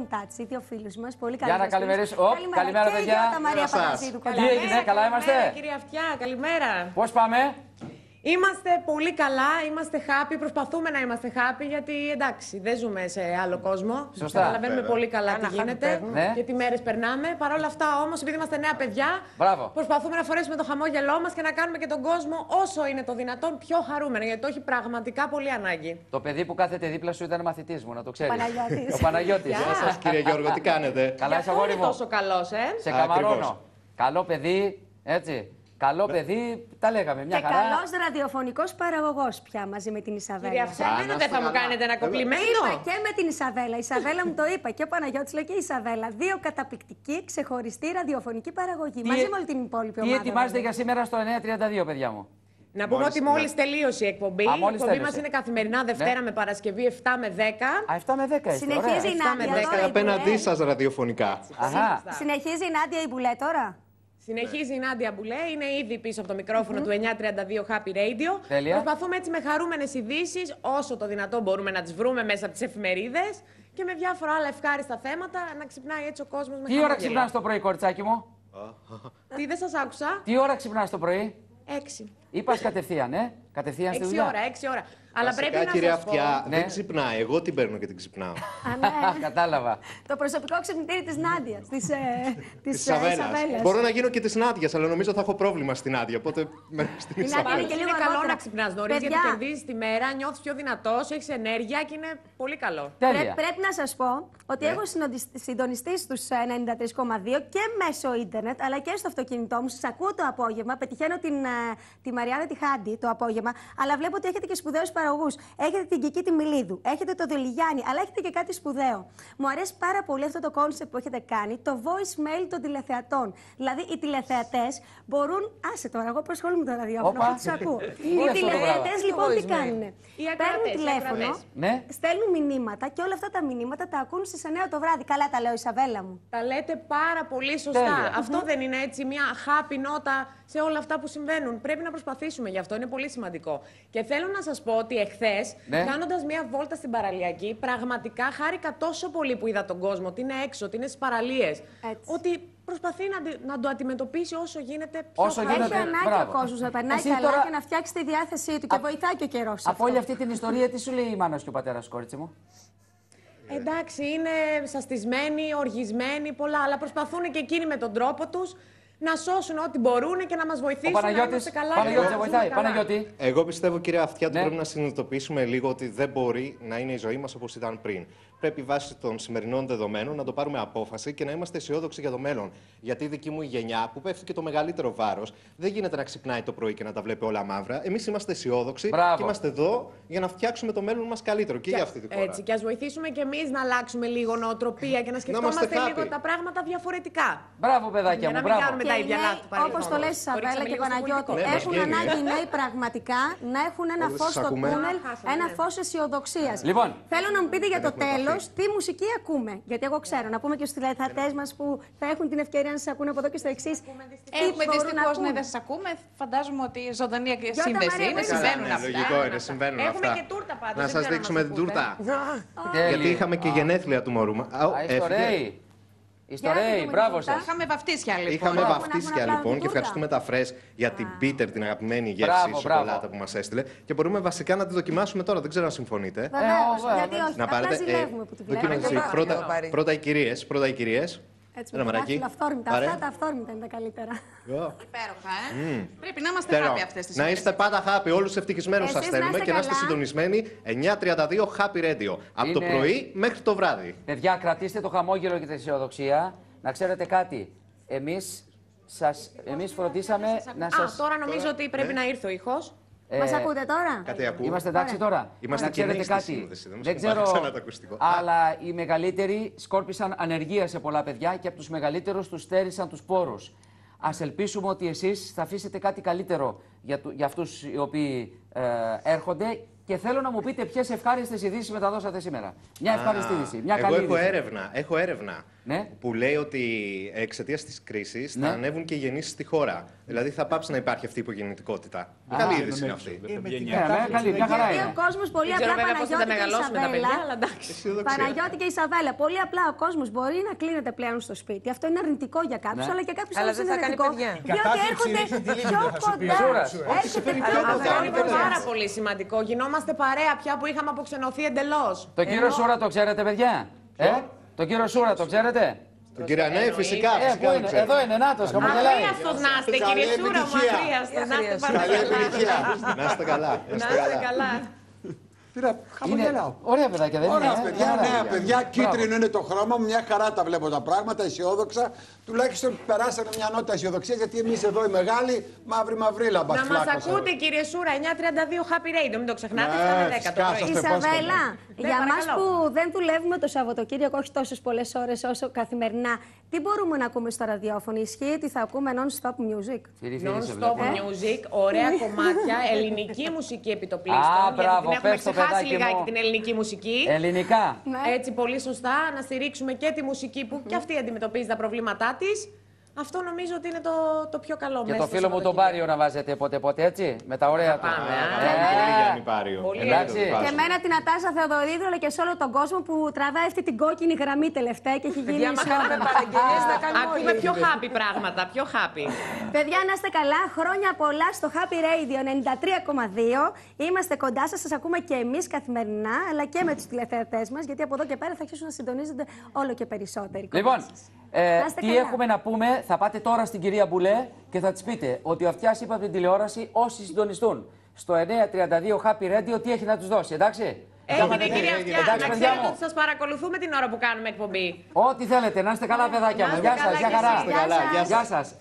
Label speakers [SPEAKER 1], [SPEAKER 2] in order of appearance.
[SPEAKER 1] Τάτσι, δύο φίλους μας. Πολύ καλή.
[SPEAKER 2] Για να καλημερίσω. Καλημέρα, παιδιά. Τι έγινε, καλά είμαστε.
[SPEAKER 3] Κύριε Αυτιά, καλημέρα.
[SPEAKER 2] Πώς πάμε?
[SPEAKER 3] Είμαστε πολύ καλά, είμαστε happy, προσπαθούμε να είμαστε happy γιατί εντάξει, δεν ζούμε σε άλλο κόσμο.
[SPEAKER 2] Σωστά.
[SPEAKER 3] Καταλαβαίνουμε πολύ καλά τι γίνεται
[SPEAKER 2] ναι.
[SPEAKER 3] και τι μέρες περνάμε. Παρ' όλα αυτά όμως, επειδή είμαστε νέα παιδιά,
[SPEAKER 2] μπράβο,
[SPEAKER 3] προσπαθούμε να φορέσουμε το χαμόγελό μας και να κάνουμε και τον κόσμο όσο είναι το δυνατόν πιο χαρούμενο, γιατί το έχει πραγματικά πολύ ανάγκη.
[SPEAKER 2] Το παιδί που κάθεται δίπλα σου ήταν μαθητής μου, να το ξέρεις.
[SPEAKER 1] Παναγιώτης.
[SPEAKER 2] Ο Παναγιώτης.
[SPEAKER 4] Γεια σας κύριε Γιώργο, τι κάνετε?
[SPEAKER 2] Καλά, είσαι αγόρι
[SPEAKER 3] είναι
[SPEAKER 2] μου.
[SPEAKER 3] τόσο καλός,
[SPEAKER 2] Σε καμαρώνω. Καλό παιδί, έτσι. Καλό παιδί, τα λέγαμε μια χαρά.
[SPEAKER 1] Και καλός ραδιοφωνικός παραγωγός πια μαζί με την Ισαβέλα.
[SPEAKER 3] Κύριε Αυτιά, δεν θα μου κάνετε ένα κομπλιμένο.
[SPEAKER 1] Είπα και με την Ισαβέλα. Η Ισαβέλα μου το είπα και ο Παναγιώτης λέει και η Ισαβέλα. Δύο καταπληκτικοί, ξεχωριστή ραδιοφωνική παραγωγή. Μαζί με όλη την υπόλοιπη ομάδα.
[SPEAKER 2] Τι ετοιμάζετε για σήμερα στο 9:32, παιδιά μου?
[SPEAKER 3] Να πούμε ότι μόλις τελείωσε η εκπομπή. Η εκπομπή μας είναι καθημερινά Δευτέρα με Παρασκευή 7 με 10.
[SPEAKER 2] 7 με 10 είστε.
[SPEAKER 1] Συνεχίζει η Νάντια.
[SPEAKER 4] Απέναντί σας ραδιοφωνικά.
[SPEAKER 1] Συνεχίζει η Νάντια η Μπουλέ τώρα.
[SPEAKER 3] Συνεχίζει η Νάντια Μπουλέ, είναι ήδη πίσω από το μικρόφωνο του 932 Happy Radio.
[SPEAKER 2] Τέλεια.
[SPEAKER 3] Προσπαθούμε έτσι με χαρούμενες ειδήσεις, όσο το δυνατόν μπορούμε να τις βρούμε μέσα από τις εφημερίδες και με διάφορα άλλα ευχάριστα θέματα να ξυπνάει έτσι ο κόσμος με
[SPEAKER 2] Τι ώρα ξυπνάς το πρωί, κοριτσάκι μου?
[SPEAKER 3] Τι δεν σας άκουσα?
[SPEAKER 2] Τι ώρα ξυπνάς το πρωί?
[SPEAKER 3] 6.
[SPEAKER 2] Ή πας κατευθείαν, κατευθείαν στη
[SPEAKER 3] 6
[SPEAKER 2] δουλειά.
[SPEAKER 3] ώρα, 6 ώρα. Αλλά πρέπει να
[SPEAKER 4] κύριε
[SPEAKER 3] σας πω...
[SPEAKER 4] Αυτιά,
[SPEAKER 2] Ναι.
[SPEAKER 4] δεν ξυπνάει. Εγώ την παίρνω και την ξυπνάω.
[SPEAKER 2] Κατάλαβα.
[SPEAKER 1] Το προσωπικό ξυπνητήρι της Νάντιας, της
[SPEAKER 4] Ισαβέλας.
[SPEAKER 1] Ισαβέλας.
[SPEAKER 4] Μπορώ να γίνω και της Νάντιας, αλλά νομίζω θα έχω πρόβλημα στην Νάντια. Οπότε στην Ισαβέλα.
[SPEAKER 1] και
[SPEAKER 3] Είναι
[SPEAKER 1] λίγο
[SPEAKER 3] καλό
[SPEAKER 1] αργότερα.
[SPEAKER 3] να ξυπνάς νωρίς γιατί κερδίζεις τη μέρα, νιώθεις πιο δυνατός, έχεις ενέργεια και είναι πολύ καλό.
[SPEAKER 2] Τέλεια.
[SPEAKER 1] Πρέπει να σας πω ότι έχω συντονιστεί στους 93,2 και μέσω ίντερνετ, αλλά και στο αυτοκίνητό μου. Σας ακούω το απόγευμα, πετυχαίνω τη Μαριάννα τη Χάντη το απόγευμα, αλλά βλέπω ότι έχετε και σπουδαίους παραγωγούς. Έχετε την Κική τη Μιλίδου, έχετε το Δελιγιάννη, αλλά έχετε και κάτι σπουδαίο. Μου αρέσει πάρα πολύ αυτό το κόνσεπτ που έχετε κάνει, το voicemail των τηλεθεατών. Δηλαδή, οι τηλεθεατές μπορούν. Άσε τώρα, εγώ προσχολούμαι το ραδιόφωνο,
[SPEAKER 2] Όπα.
[SPEAKER 1] που τους ακούω.
[SPEAKER 2] Είναι
[SPEAKER 1] Οι
[SPEAKER 2] αυτό το
[SPEAKER 1] τηλεθεατές
[SPEAKER 2] πράγμα.
[SPEAKER 1] λοιπόν τι κάνουν? Παίρνουν
[SPEAKER 3] οι
[SPEAKER 1] τηλέφωνο,
[SPEAKER 3] ακροατές.
[SPEAKER 2] Ναι.
[SPEAKER 1] στέλνουν μηνύματα και όλα αυτά τα μηνύματα τα ακούν στις 9 το βράδυ. Καλά τα λέω, Ισαβέλα μου.
[SPEAKER 3] Τα λέτε πάρα πολύ σωστά.
[SPEAKER 2] Τέλεια.
[SPEAKER 3] Αυτό δεν είναι έτσι μια happy νότα σε όλα αυτά που συμβαίνουν. Πρέπει να προσπαθήσουμε γι' αυτό, είναι πολύ σημαντικό. Και θέλω να σας πω ότι εχθές,
[SPEAKER 2] Ναι.
[SPEAKER 3] κάνοντας μια βόλτα στην παραλιακή, πραγματικά χάρηκα τόσο πολύ που είδα τον κόσμο, ότι είναι έξω, ότι είναι στις παραλίες.
[SPEAKER 1] Έτσι.
[SPEAKER 3] Ότι προσπαθεί να το αντιμετωπίσει όσο γίνεται πιο
[SPEAKER 2] Όσο
[SPEAKER 3] χαρά.
[SPEAKER 2] γίνεται.
[SPEAKER 1] Έχει ανάγκη
[SPEAKER 2] Μπράβο.
[SPEAKER 1] ο κόσμος να περνάει
[SPEAKER 2] Εσύ
[SPEAKER 1] καλά
[SPEAKER 2] τώρα-
[SPEAKER 1] και να φτιάξει τη διάθεσή του και βοηθάει και ο καιρός.
[SPEAKER 2] Από όλη αυτή την ιστορία, τι σου λέει η μάνα και ο πατέρας, κόριτσι μου?
[SPEAKER 3] Εντάξει, είναι σαστισμένοι, οργισμένοι, πολλά, αλλά προσπαθούν και εκείνοι με τον τρόπο τους να σώσουν ό,τι μπορούν και να μας βοηθήσουν
[SPEAKER 2] Ο
[SPEAKER 3] να
[SPEAKER 2] Παναγιώτης,
[SPEAKER 3] είμαστε καλά.
[SPEAKER 2] Παναγιώτης
[SPEAKER 3] και
[SPEAKER 2] σε
[SPEAKER 3] να
[SPEAKER 2] βοηθάει.
[SPEAKER 3] ζούμε καλά.
[SPEAKER 2] Παναγιώτη.
[SPEAKER 4] Εγώ πιστεύω, κύριε Αυτιά, ότι
[SPEAKER 2] Ναι.
[SPEAKER 4] πρέπει να συνειδητοποιήσουμε λίγο ότι δεν μπορεί να είναι η ζωή μας όπως ήταν πριν. Πρέπει βάσει των σημερινών δεδομένων να το πάρουμε απόφαση και να είμαστε αισιόδοξοι για το μέλλον. Γιατί η δική μου η γενιά, που πέφτει και το μεγαλύτερο βάρος, δεν γίνεται να ξυπνάει το πρωί και να τα βλέπει όλα μαύρα. Εμείς είμαστε αισιόδοξοι
[SPEAKER 2] Μπράβο.
[SPEAKER 4] και είμαστε εδώ για να φτιάξουμε το μέλλον μας καλύτερο και για αυτή τη χώρα.
[SPEAKER 3] Έτσι, και ας βοηθήσουμε και εμείς να αλλάξουμε λίγο νοοτροπία και να σκεφτόμαστε
[SPEAKER 4] είμαστε
[SPEAKER 3] λίγο
[SPEAKER 4] happy.
[SPEAKER 3] τα πράγματα διαφορετικά.
[SPEAKER 2] Μπράβο, παιδάκια
[SPEAKER 3] Για
[SPEAKER 2] μου,
[SPEAKER 3] να μην
[SPEAKER 2] μπράβο.
[SPEAKER 3] κάνουμε τα ίδια λάθη του
[SPEAKER 1] Όπως το λες
[SPEAKER 3] παρελθόντος.
[SPEAKER 1] Ισαβέλα
[SPEAKER 3] Το
[SPEAKER 1] και
[SPEAKER 3] ρίξαμε λίγο στο
[SPEAKER 1] Παναγιώτη,
[SPEAKER 3] πολιτικό.
[SPEAKER 4] Ναι,
[SPEAKER 1] έχουν
[SPEAKER 4] μας
[SPEAKER 1] ανάγκη
[SPEAKER 4] βγαίνει.
[SPEAKER 1] οι νέοι πραγματικά να έχουν ένα
[SPEAKER 4] Όλοι
[SPEAKER 1] φως
[SPEAKER 4] σας
[SPEAKER 1] στο
[SPEAKER 4] ακούμε.
[SPEAKER 1] τούνελ,
[SPEAKER 3] Χάσαμε,
[SPEAKER 1] ένα
[SPEAKER 3] ναι.
[SPEAKER 1] φως αισιοδοξίας.
[SPEAKER 2] Λοιπόν.
[SPEAKER 1] Θέλω να μου πείτε για το
[SPEAKER 4] έχουμε
[SPEAKER 1] τέλος
[SPEAKER 4] επαφή.
[SPEAKER 1] τι μουσική ακούμε. Γιατί εγώ ξέρω, να πούμε και στους τηλεθεατές μας που θα έχουν την ευκαιρία να σας ακούνε από εδώ και στο εξής.
[SPEAKER 5] Έχουμε δυστυχώς ναι, δεν σας ακούμε. Φαντάζομαι ότι η ζωντανή σύνδεση
[SPEAKER 1] Μαρία,
[SPEAKER 5] είναι,
[SPEAKER 1] πες.
[SPEAKER 5] συμβαίνουν
[SPEAKER 4] Ναι,
[SPEAKER 5] αυτά.
[SPEAKER 4] λογικό είναι, συμβαίνουν
[SPEAKER 3] Έχουμε
[SPEAKER 4] αυτά.
[SPEAKER 3] και τούρτα πάντως,
[SPEAKER 4] Να
[SPEAKER 3] δεν
[SPEAKER 4] σας
[SPEAKER 3] ξέρω αν
[SPEAKER 4] δείξουμε
[SPEAKER 3] μας
[SPEAKER 4] την
[SPEAKER 3] ακούτε.
[SPEAKER 4] τούρτα.
[SPEAKER 2] Τέλεια.
[SPEAKER 4] Γιατί είχαμε και γενέθλια του μωρού μας.
[SPEAKER 2] Στο Ρέι. Στο
[SPEAKER 1] Για να
[SPEAKER 2] Ρέι,
[SPEAKER 1] δούμε
[SPEAKER 2] μπράβο
[SPEAKER 1] την
[SPEAKER 2] σας.
[SPEAKER 1] τούρτα.
[SPEAKER 5] Είχαμε βαφτίσια λοιπόν.
[SPEAKER 4] Είχαμε
[SPEAKER 1] Μπορούμε να
[SPEAKER 4] βαφτίσια
[SPEAKER 1] έχουμε απλά
[SPEAKER 4] λοιπόν
[SPEAKER 1] την
[SPEAKER 4] και
[SPEAKER 1] τούρτα.
[SPEAKER 4] ευχαριστούμε τα Φρες για την Πίτερ, την αγαπημένη γεύση
[SPEAKER 2] Μπράβο,
[SPEAKER 4] σοκολάτα
[SPEAKER 2] μπράβο.
[SPEAKER 4] που μας έστειλε. Και μπορούμε βασικά να τη δοκιμάσουμε τώρα. Δεν ξέρω αν συμφωνείτε.
[SPEAKER 1] Βεβαίως,
[SPEAKER 2] βέβαια.
[SPEAKER 1] γιατί όχι.
[SPEAKER 4] Να
[SPEAKER 1] Απλά
[SPEAKER 4] πάρετε.
[SPEAKER 1] ζηλεύουμε που τη
[SPEAKER 4] δοκίμασε.
[SPEAKER 1] βλέπουμε.
[SPEAKER 4] Πρώτα οι κυρίες. Πρώτα οι κυρίες.
[SPEAKER 1] Έτσι,
[SPEAKER 4] Ένα
[SPEAKER 1] με τα
[SPEAKER 4] μαράκι.
[SPEAKER 1] δάχτυλα αυθόρμητα.
[SPEAKER 4] Ωραία.
[SPEAKER 1] Αυτά τα αυθόρμητα είναι τα καλύτερα.
[SPEAKER 5] Υπέροχα, Πρέπει να είμαστε
[SPEAKER 4] Τέλεια.
[SPEAKER 5] happy αυτές τις
[SPEAKER 4] Να
[SPEAKER 5] ώρες.
[SPEAKER 4] είστε πάντα happy. Όλους ευτυχισμένους σας
[SPEAKER 1] Εσείς να
[SPEAKER 4] θέλουμε
[SPEAKER 1] είστε
[SPEAKER 4] και να είστε
[SPEAKER 1] καλά.
[SPEAKER 4] συντονισμένοι 9:32 Happy Radio. Από το
[SPEAKER 2] Είναι-
[SPEAKER 4] πρωί μέχρι το βράδυ.
[SPEAKER 2] Παιδιά, κρατήστε το χαμόγελο και την αισιοδοξία. Να ξέρετε κάτι. Εμείς φροντίσαμε να σας...
[SPEAKER 3] Τώρα νομίζω ότι πρέπει να ήρθε ο ήχος.
[SPEAKER 1] Μας ακούτε τώρα?
[SPEAKER 4] Κάτι ακούω.
[SPEAKER 2] Είμαστε εντάξει τώρα.
[SPEAKER 4] Είμαστε
[SPEAKER 2] να ξέρετε
[SPEAKER 4] κενοί στη
[SPEAKER 2] κάτι.
[SPEAKER 4] σύνδεση, δεν μας
[SPEAKER 2] Δεν
[SPEAKER 4] έχουν πάρει
[SPEAKER 2] ξέρω,
[SPEAKER 4] ξανά το ακουστικό.
[SPEAKER 2] αλλά οι μεγαλύτεροι σκόρπισαν ανεργία σε πολλά παιδιά και από τους μεγαλύτερους τους στέρισαν τους πόρους. Ας ελπίσουμε ότι εσείς θα αφήσετε κάτι καλύτερο για αυτούς οι οποίοι έρχονται. Και θέλω να μου πείτε ποιες ευχάριστες ειδήσεις μεταδώσατε σήμερα. Μια ευχάριστη είδηση. Μια
[SPEAKER 4] Εγώ
[SPEAKER 2] καλή
[SPEAKER 4] έχω
[SPEAKER 2] είδηση.
[SPEAKER 4] έρευνα. Έχω έρευνα.
[SPEAKER 2] Ναι.
[SPEAKER 4] Που λέει ότι εξαιτίας της κρίσης
[SPEAKER 2] Ναι.
[SPEAKER 4] θα ανέβουν και οι γεννήσεις στη χώρα. Δηλαδή θα πάψει να υπάρχει αυτή η υπογεννητικότητα. Καλή είδηση είναι αυτή.
[SPEAKER 2] Καλή, μια χαρά
[SPEAKER 1] Γιατί
[SPEAKER 2] είναι.
[SPEAKER 1] ο κόσμος πολύ
[SPEAKER 3] Δεν ξέρω
[SPEAKER 1] απλά,
[SPEAKER 3] βέβαια πώς θα τα
[SPEAKER 1] Παναγιώτη και η
[SPEAKER 3] μεγαλώσουμε τα παιδιά, αλλά
[SPEAKER 1] Ισαβέλα.
[SPEAKER 3] εντάξει.
[SPEAKER 1] Παναγιώτη και η Ισαβέλα. Πολύ απλά ο κόσμος μπορεί να κλείνεται πλέον στο σπίτι. Αυτό είναι αρνητικό για κάποιους,
[SPEAKER 2] Ναι.
[SPEAKER 1] αλλά για κάποιους
[SPEAKER 3] Αλλά
[SPEAKER 1] άλλους
[SPEAKER 3] δεν
[SPEAKER 1] είναι
[SPEAKER 3] θα κάνει
[SPEAKER 1] αρνητικό.
[SPEAKER 3] παιδιά.
[SPEAKER 1] Διότι
[SPEAKER 6] κατάθλιψη
[SPEAKER 1] έρχονται
[SPEAKER 6] ρίχνει τη
[SPEAKER 1] πιο
[SPEAKER 6] λίμνη, θα σου πει.
[SPEAKER 1] κοντά.
[SPEAKER 2] Σούρας.
[SPEAKER 1] Έρχεται πιο
[SPEAKER 3] Αυτό είναι
[SPEAKER 1] κοντά.
[SPEAKER 3] πάρα πολύ σημαντικό. Γινόμαστε παρέα πια που είχαμε αποξενωθεί εντελώς.
[SPEAKER 2] Το κύριο Σούρα το ξέρετε, παιδιά? Το κύριο Σούρα το ξέρετε?
[SPEAKER 4] Τον κύριο Ανέ, φυσικά.
[SPEAKER 2] Πού είναι? Εδώ είναι, νάτος, χαμογελάει.
[SPEAKER 3] Αχρίαστος να είστε, κύριε
[SPEAKER 6] Καλή
[SPEAKER 3] Σούρα μου,
[SPEAKER 6] επιτυχία.
[SPEAKER 3] αχρίαστος να είστε πάρα
[SPEAKER 6] Καλή
[SPEAKER 3] καλά.
[SPEAKER 6] επιτυχία.
[SPEAKER 4] Να είστε καλά.
[SPEAKER 3] Να είστε καλά.
[SPEAKER 6] Χαμογελάω.
[SPEAKER 2] Ωραία παιδάκια, δεν είναι?
[SPEAKER 6] Ωραία παιδιά,
[SPEAKER 2] Μια χαρά.
[SPEAKER 6] νέα παιδιά,
[SPEAKER 2] Μπράβο.
[SPEAKER 6] κίτρινο είναι το χρώμα μου, μια χαρά τα βλέπω τα πράγματα, αισιόδοξα. Τουλάχιστον περάσανε μια νότα αισιοδοξία, γιατί εμείς εδώ οι μεγάλοι, μαύρη-μαυρίλα
[SPEAKER 3] Να μας ακούτε, κύριε Σούρα, 9:32 Happy Radio, μην το ξεχνάτε, στα 10 το πρωί.
[SPEAKER 6] σκάσα.
[SPEAKER 1] Ισαβέλα, για μας
[SPEAKER 3] παρακαλώ.
[SPEAKER 1] που δεν δουλεύουμε το Σαββατοκύριακο, όχι τόσες πολλές ώρες όσο καθημερινά, τι μπορούμε να ακούμε στο ραδιόφωνο? Ισχύει ότι θα ακούμε non-stop music?
[SPEAKER 2] Φίλοι, φίλοι, σε
[SPEAKER 3] Non-stop
[SPEAKER 2] βλέπω.
[SPEAKER 3] music, ωραία κομμάτια, ελληνική μουσική επιτοπλίστων.
[SPEAKER 2] Α, μπράβο,
[SPEAKER 3] γιατί την έχουμε
[SPEAKER 2] πες το,
[SPEAKER 3] ξεχάσει
[SPEAKER 2] παιδάκι
[SPEAKER 3] λιγάκι
[SPEAKER 2] μου.
[SPEAKER 3] την ελληνική μουσική.
[SPEAKER 2] Ελληνικά.
[SPEAKER 3] Έτσι, πολύ σωστά, να στηρίξουμε και τη μουσική που και αυτή αντιμετωπίζει τα προβλήματά της. Αυτό νομίζω ότι είναι το πιο καλό
[SPEAKER 2] Και
[SPEAKER 3] μέσα
[SPEAKER 2] το
[SPEAKER 3] στο
[SPEAKER 2] φίλο μου τον
[SPEAKER 3] Σαββατοκύριακο.
[SPEAKER 2] Πάριο να βάζετε πότε-πότε, έτσι, με τα ωραία του.
[SPEAKER 3] Πάμε,
[SPEAKER 4] Πολύ Γιάννη Πάριο.
[SPEAKER 3] Πολύ
[SPEAKER 2] εντάξει.
[SPEAKER 1] Και εμένα την Ατάσα Θεοδωρίδου, αλλά και σε όλο τον κόσμο που τραβάει αυτή την κόκκινη γραμμή τελευταία και έχει γίνει
[SPEAKER 3] Παιδιά, μα κάνουμε
[SPEAKER 1] ισόδομα.
[SPEAKER 3] παραγγελίες να κάνουμε Ακούμε πιο happy πράγματα, πιο happy.
[SPEAKER 1] Παιδιά, να είστε καλά. Χρόνια πολλά στο Happy Radio 93,2. Είμαστε κοντά σας, σας ακούμε και εμείς καθημερινά, αλλά και με τους τηλεθεατές μας, γιατί από εδώ και πέρα θα αρχίσουν να συντονίζονται όλο και περισσότεροι.
[SPEAKER 2] Λοιπόν,
[SPEAKER 1] είστε
[SPEAKER 2] τι
[SPEAKER 1] καλά.
[SPEAKER 2] έχουμε να πούμε, θα πάτε τώρα στην κυρία Μπουλέ και θα της πείτε ότι ο Αυτιάς είπε από την τηλεόραση όσοι συντονιστούν στο 932 Happy Radio τι έχει να τους δώσει, εντάξει?
[SPEAKER 3] Έγινε, κυρία Αυτιά,
[SPEAKER 2] Εντάξει,
[SPEAKER 3] να
[SPEAKER 2] παιδιά
[SPEAKER 3] ξέρετε
[SPEAKER 2] μου.
[SPEAKER 3] ότι σας παρακολουθούμε την ώρα που κάνουμε εκπομπή.
[SPEAKER 2] Ό,τι θέλετε, να είστε καλά παιδάκια μου.
[SPEAKER 3] Να είστε
[SPEAKER 2] Γεια
[SPEAKER 3] καλά
[SPEAKER 2] σας,
[SPEAKER 3] και
[SPEAKER 2] γεια χαρά.
[SPEAKER 3] εσείς.
[SPEAKER 1] Γεια σας.
[SPEAKER 2] Γεια σας.